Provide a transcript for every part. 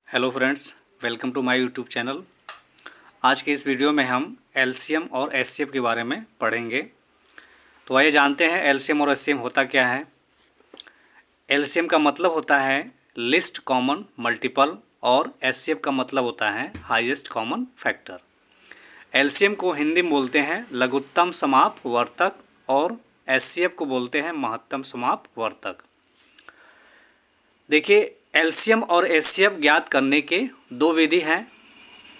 Hello friends, welcome to my YouTube channel. आज के इस वीडियो में हम एलसीएम और एचसीएफ के बारे में पढ़ेंगे। तो आइए जानते हैं एलसीएम और एचसीएम होता क्या है। एलसीएम का मतलब होता है लिस्ट कॉमन मल्टीपल और एचसीएफ का मतलब होता है हाईएस्ट कॉमन फैक्टर। एलसीएम को हिंदी में बोलते हैं लघुत्तम समाप वर्तक और एचसीएफ को बोलते हैं महत्तम समाप वर्तक। देखिए, एलसीएम और एचसीएफ ज्ञात करने के दो विधि हैं।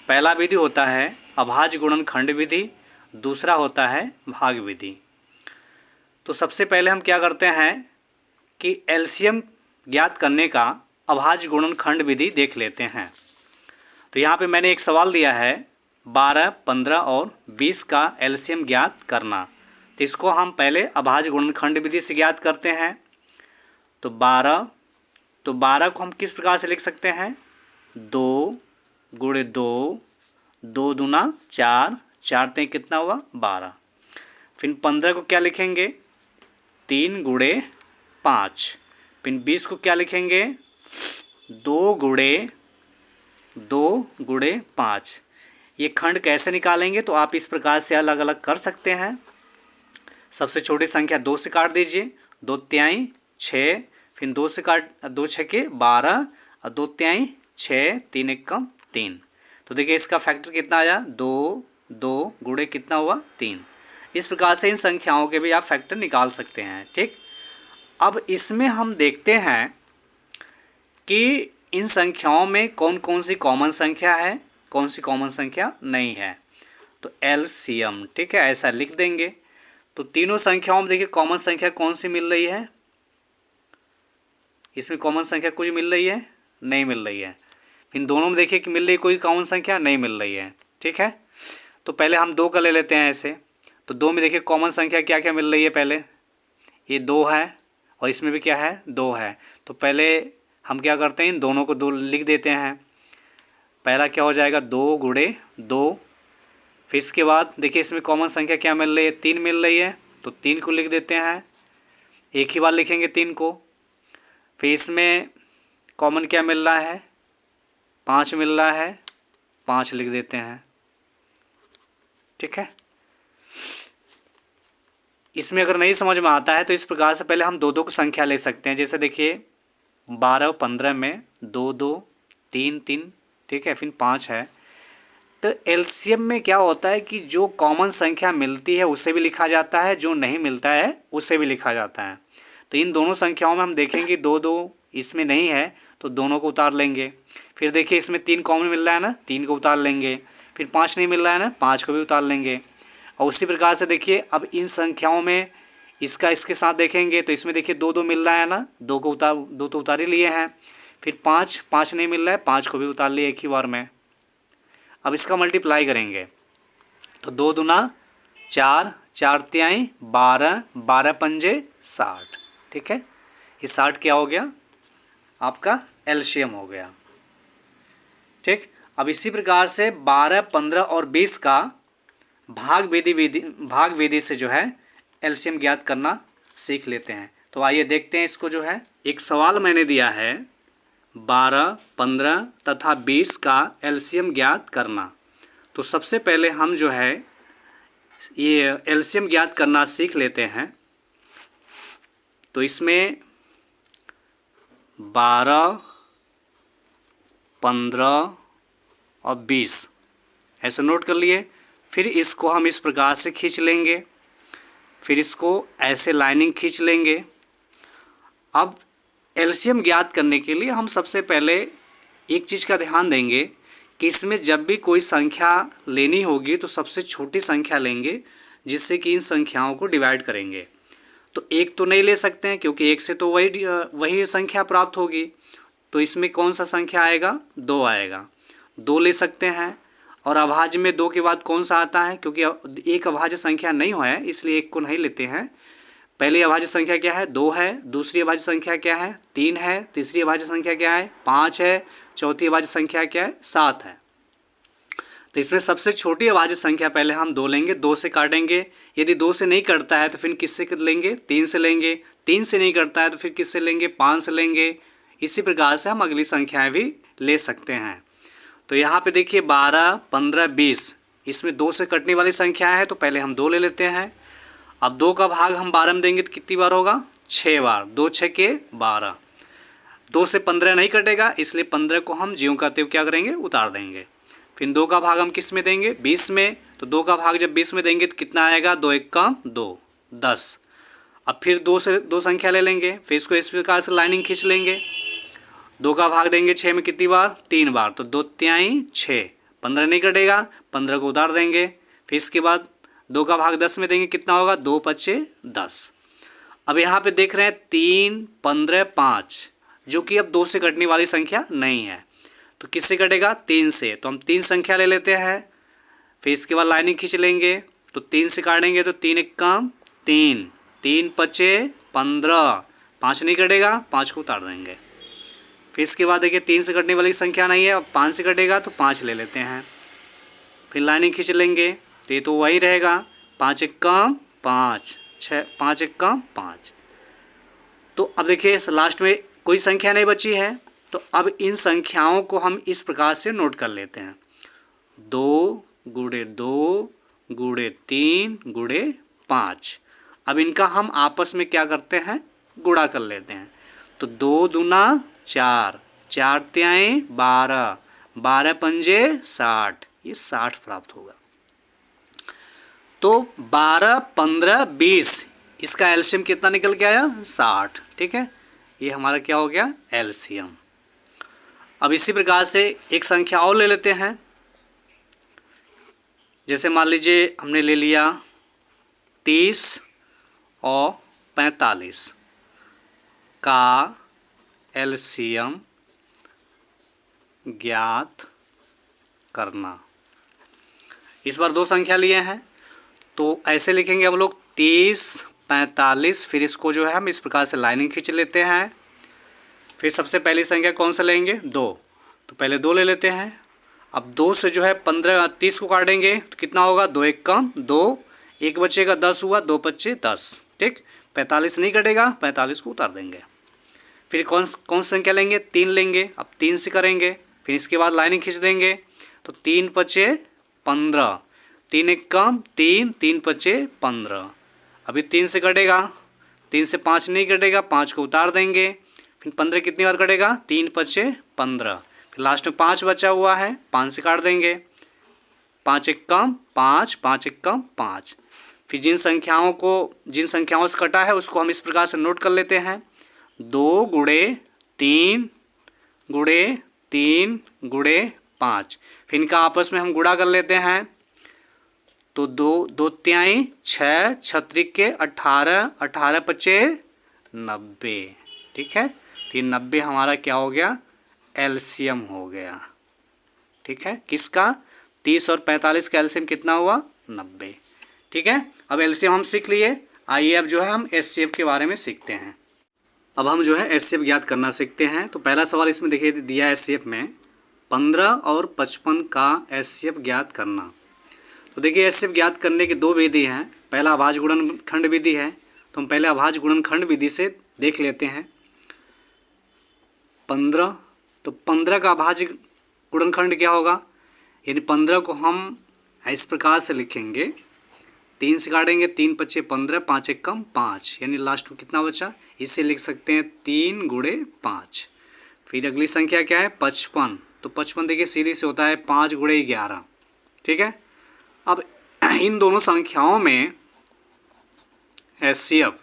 पहला विधि होता है अभाज्य गुणनखंड विधि, दूसरा होता है भाग विधि। तो सबसे पहले हम क्या करते हैं कि एलसीएम ज्ञात करने का अभाज्य गुणनखंड विधि देख लेते हैं। तो यहाँ पे मैंने एक सवाल दिया है 12, 15 और 20 का एलसीएम ज्ञात करना। तो इसको हम पहले अभाज्य गुणनखंड विधि से ज्ञात करते हैं। तो 12 को हम किस प्रकार से लिख सकते हैं, 2 गुणे 2, 2 दूना 4, 4 ते कितना हुआ 12। फिर 15 को क्या लिखेंगे, 3 गुणे 5। फिर 20 को क्या लिखेंगे, 2 गुणे 5। ये खंड कैसे निकालेंगे, तो आप इस प्रकार से अलग अलग कर सकते हैं। सबसे छोटी संख्या 2 से काट दीजिए, 2 तिहाई 6, फिर 2 से काट 2 छके 12 और 2 तिहाई 6, 3 एकम 3। तो देखिए इसका फैक्टर कितना आया, 2 गुणे कितना हुआ 3। इस प्रकार से इन संख्याओं के भी आप फैक्टर निकाल सकते हैं। ठीक, अब इसमें हम देखते हैं कि इन संख्याओं में कौन कौन सी कॉमन संख्या है, कौन सी कॉमन संख्या नहीं है। तो एलसीएम, ठीक है, ऐसा लिख देंगे। तो तीनों संख्याओं में देखिए कॉमन संख्या कौन सी मिल रही है, इसमें कॉमन संख्या कुछ मिल रही है, नहीं मिल रही है। इन दोनों में देखिए कि मिल रही है कोई कॉमन संख्या, नहीं मिल रही है। ठीक है, तो पहले हम 2 का ले लेते हैं ऐसे। तो 2 में देखिए कॉमन संख्या क्या क्या मिल रही है, पहले ये 2 है और इसमें भी क्या है 2 है। तो पहले हम क्या करते हैं, इन दोनों को 2 लिख देते हैं। पहला क्या हो जाएगा, 2 गुणे 2। फिर इसके बाद देखिए इसमें कॉमन संख्या क्या मिल रही है, 3 मिल रही है। तो 3 को लिख देते हैं, एक ही बार लिखेंगे 3 को। फिर इसमें कॉमन क्या मिल रहा है, 5 मिल रहा है, 5 लिख देते हैं। ठीक है, इसमें अगर नहीं समझ में आता है तो इस प्रकार से पहले हम 2 को संख्या ले सकते हैं। जैसे देखिए 12 और 15 में 2 2, 3 3, ठीक है, फिर 5 है। तो एलसीएम में क्या होता है कि जो कॉमन संख्या मिलती है उसे भी लिखा जाता है, जो नहीं मिलता है उसे भी लिखा जाता है। तो इन दोनों संख्याओं में हम देखेंगे 2 2 इसमें नहीं है तो दोनों को उतार लेंगे। फिर देखिए इसमें 3 कॉमन मिल रहा है ना, 3 को उतार लेंगे। फिर 5 नहीं मिल रहा है ना, 5 को भी उतार लेंगे। और उसी प्रकार से देखिए अब इन संख्याओं में इसका इसके साथ देखेंगे तो इसमें देखिए 2 2 मिल रहा है ना, 2 तो उतार ही लिए हैं। फिर 5 नहीं मिल रहा है, 5 को भी उतार लिए एक ही बार में। अब इसका मल्टीप्लाई करेंगे तो 2 दूना 4, 4 तिहाई 12, 12 पंजे 60। ठीक है, ये 60 क्या हो गया, आपका एलसीएम हो गया। ठीक, अब इसी प्रकार से 12, 15 और 20 का भाग विधि से जो है एलसीएम ज्ञात करना सीख लेते हैं। तो आइए देखते हैं इसको। जो है एक सवाल मैंने दिया है 12, 15 तथा 20 का एलसीएम ज्ञात करना। तो सबसे पहले हम जो है ये एलसीएम ज्ञात करना सीख लेते हैं। तो इसमें 12, 15 और 20 ऐसे नोट कर लिए। फिर इसको हम इस प्रकार से खींच लेंगे, फिर इसको ऐसे लाइनिंग खींच लेंगे। अब एलसीएम ज्ञात करने के लिए हम सबसे पहले एक चीज़ का ध्यान देंगे कि इसमें जब भी कोई संख्या लेनी होगी तो सबसे छोटी संख्या लेंगे, जिससे कि इन संख्याओं को डिवाइड करेंगे। तो 1 तो नहीं ले सकते हैं क्योंकि 1 से तो वही संख्या प्राप्त होगी। तो इसमें कौन सा संख्या आएगा, 2 आएगा। 2 ले सकते हैं। और अभाज्य में 2 के बाद कौन सा आता है, क्योंकि एक अभाज्य संख्या नहीं हुआ है इसलिए 1 को नहीं लेते हैं। पहली अभाज्य संख्या क्या है, 2 है। दूसरी अभाज्य संख्या क्या है, 3 है। तीसरी अभाज्य संख्या क्या है, 5 है। चौथी अभाज्य संख्या क्या है, 7 है। तो इसमें सबसे छोटी अभाज्य संख्या पहले हम 2 लेंगे, 2 से काटेंगे। यदि 2 से नहीं कटता है तो फिर किससे लेंगे, 3 से लेंगे। 3 से नहीं कटता है तो फिर किससे लेंगे, 5 से लेंगे। इसी प्रकार से हम अगली संख्याएं भी ले सकते हैं। तो यहाँ पे देखिए 12, 15, 20, इसमें 2 से कटने वाली संख्या है तो पहले हम 2 ले लेते हैं। अब 2 का भाग हम 12 में देंगे तो कितनी बार होगा? 6 बार। 2 6 के 12। 2 से 15 नहीं कटेगा, इसलिए 15 को हम ज्यों का त्यों क्या करेंगे? उतार देंगे। फिर 2 का भाग हम किस में देंगे? 20 में। तो 2 का भाग जब 20 में देंगे तो कितना आएगा? 2 1 का 2, 10। अब फिर 2 से 2 संख्या ले लेंगे, फिर इसको इस प्रकार से लाइनिंग खींच लेंगे। 2 का भाग देंगे 6 में कितनी बार? 3 बार। तो 2 तिहाई 6, 15 नहीं कटेगा, 15 को उतार देंगे। फिर इसके बाद 2 का भाग 10 में देंगे, कितना होगा? 2 5 10। अब यहाँ पे देख रहे हैं 3, 15, 5, जो कि अब 2 से कटने वाली संख्या नहीं है। तो किससे कटेगा? 3 से। तो हम 3 संख्या ले लेते हैं, फिर इसके बाद लाइनिंग खींच लेंगे। तो 3 से काटेंगे तो 3 1 का 3, 3 5 15, 5 नहीं कटेगा, 5 को उतार देंगे। फिर इसके बाद देखिए 3 से कटने वाली संख्या नहीं है, अब 5 से कटेगा तो 5 ले लेते हैं, फिर लाइनिंग खींच लेंगे। तो ये तो वही रहेगा, 5 1 का 5, 6 5 1 का 5। तो अब देखिए लास्ट में कोई संख्या नहीं बची है, तो अब इन संख्याओं को हम इस प्रकार से नोट कर लेते हैं। 2 गुणे 2 गुणे 3 गुणे 5। अब इनका हम आपस में क्या करते हैं? गुणा कर लेते हैं। तो 2 दूना 4, 4 तिहाई 12, 12 पंजे 60, ये 60 प्राप्त होगा। तो 12, 15, 20, इसका एलसीएम कितना निकल के आया? 60। ठीक है, ये हमारा क्या हो गया? एलसीएम। अब इसी प्रकार से एक संख्या और ले लेते हैं। जैसे मान लीजिए हमने ले लिया 30 और 45 का एलसीएम ज्ञात करना। इस बार 2 संख्या लिए हैं तो ऐसे लिखेंगे अब लोग 30 45, फिर इसको जो है हम इस प्रकार से लाइनिंग खींच लेते हैं। फिर सबसे पहली संख्या कौन सा लेंगे? 2। तो पहले 2 ले लेते हैं। अब 2 से जो है 15 30 को काटेंगे तो कितना होगा? 2 1 का 2, 1 बचेगा 10 हुआ, 2 5 10। ठीक, 45 नहीं कटेगा, 45 को उतार देंगे। फिर कौन संख्या लेंगे? 3 लेंगे। अब 3 से करेंगे, फिर इसके बाद लाइनिंग खींच देंगे। तो 3 5 15, 3 1 का 3, 3 5 15। अभी 3 से कटेगा, 3 से 5 नहीं कटेगा, 5 को उतार देंगे। फिर 15 कितनी बार कटेगा? 3 5 15। फिर लास्ट में 5 बचा हुआ है, 5 से काट देंगे। 5 1 का 5, 5 1 का 5। फिर जिन संख्याओं से कटा है उसको हम इस प्रकार से नोट कर लेते हैं। 2 गुणे 3 गुणे 3 गुणे 5। फिर इनका आपस में हम गुणा कर लेते हैं। तो 2 तिहाई 6, 6 के 18, 18 5 90। ठीक है, तो 90 हमारा क्या हो गया? एलसीएम हो गया। ठीक है, किसका? 30 और 45 का एलसीएम कितना हुआ? 90। ठीक है, अब एलसीएम हम सीख लिए। आइए अब जो है हम एचसीएफ के बारे में सीखते हैं। अब हम जो है एचसीएफ ज्ञात करना सीखते हैं। तो पहला सवाल इसमें देखिए दिया एचसीएफ में 15 और 55 का एचसीएफ ज्ञात करना। तो देखिए एचसीएफ ज्ञात करने की 2 विधि हैं। पहला अभाज्य गुणनखंड विधि है, तो हम पहले अभाज्य गुणनखंड विधि से देख लेते हैं। 15, तो 15 का अभाज्य गुणनखंड क्या होगा? यानी 15 को हम इस प्रकार से लिखेंगे, 3 से काटेंगे, 3 5 15, 5 1 कम 5, यानी लास्ट में कितना बचा? इसे लिख सकते हैं 3 गुणे 5। फिर अगली संख्या क्या है? 55। तो 55 देखिए सीधी से होता है 5 गुणे 11। ठीक है, अब इन दोनों संख्याओं में एचसीएफ,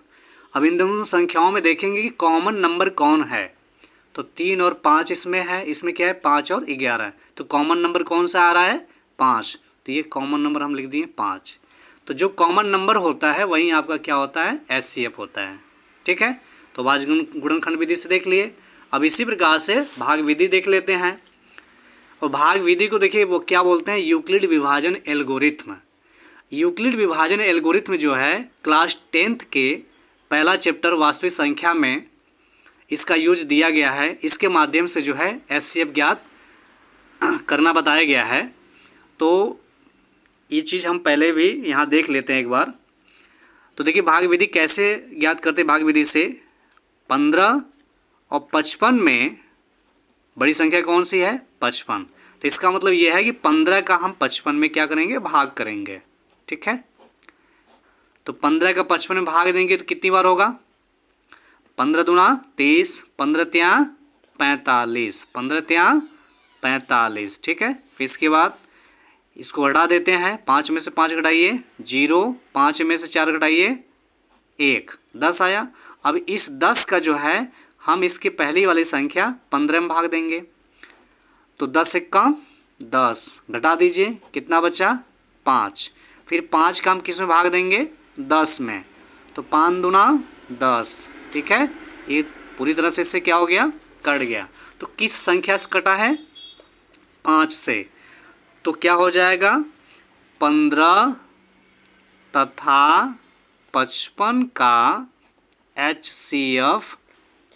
अब इन दोनों संख्याओं में देखेंगे कि कॉमन नंबर कौन है। तो 3 और 5 इसमें है, इसमें क्या है? 5 और 11। तो कॉमन नंबर कौन सा आ रहा है? 5। तो ये कॉमन नंबर हम लिख दिए 5। तो जो कॉमन नंबर होता है वही आपका क्या होता है? एचसीएफ होता है। ठीक है, तो अभाज्य गुणनखंड विधि से देख लिए। अब इसी प्रकार से भाग विधि देख लेते हैं। और भाग विधि को देखिए वो क्या बोलते हैं? यूक्लिड विभाजन एल्गोरिथ्म। यूक्लिड विभाजन एल्गोरिथ्म जो है क्लास 10th के पहला चैप्टर वास्तविक संख्या में इसका यूज दिया गया है। इसके माध्यम से जो है एचसीएफ ज्ञात करना बताया गया है। तो ये चीज़ हम पहले भी यहाँ देख लेते हैं एक बार। तो देखिए भाग विधि कैसे ज्ञात करते हैं? भाग विधि से 15 और 55 में बड़ी संख्या कौन सी है? 55। तो इसका मतलब ये है कि 15 का हम 55 में क्या करेंगे? भाग करेंगे। ठीक है, तो 15 का 55 में भाग देंगे तो कितनी बार होगा? 15 दूना 30, 15 त्या 45, 15 त्या 45। ठीक है, फिर इसके बाद इसको हटा देते हैं। 5 में से 5 घटाइए 0, 5 में से 4 घटाइए 1, 10 आया। अब इस 10 का जो है हम इसकी पहली वाली संख्या 15 में भाग देंगे। तो 10 एक कम 10, घटा दीजिए, कितना बचा? 5। फिर 5 का हम किस में भाग देंगे? 10 में। तो 5 दूना 10। ठीक है, ये पूरी तरह से इससे क्या हो गया? कट गया। तो किस संख्या से कटा है? 5 से। तो क्या हो जाएगा? 15 तथा 55 का HCF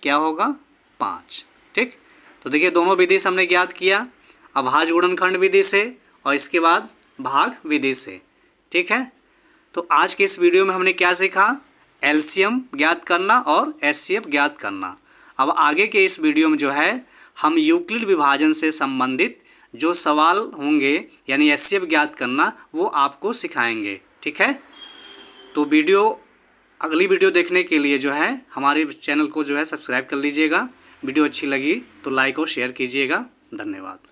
क्या होगा? 5। ठीक, तो देखिए दोनों विधि से हमने ज्ञात किया, अभाज्य गुणनखंड विधि से और इसके बाद भाग विधि से। ठीक है, तो आज के इस वीडियो में हमने क्या सीखा? एलसीएम ज्ञात करना और एचसीएफ ज्ञात करना। अब आगे के इस वीडियो में जो है हम यूक्लिड विभाजन से संबंधित जो सवाल होंगे यानी एचसीएफ ज्ञात करना वो आपको सिखाएंगे। ठीक है, तो अगली वीडियो देखने के लिए जो है हमारे चैनल को जो है सब्सक्राइब कर लीजिएगा। वीडियो अच्छी लगी तो लाइक और शेयर कीजिएगा। धन्यवाद।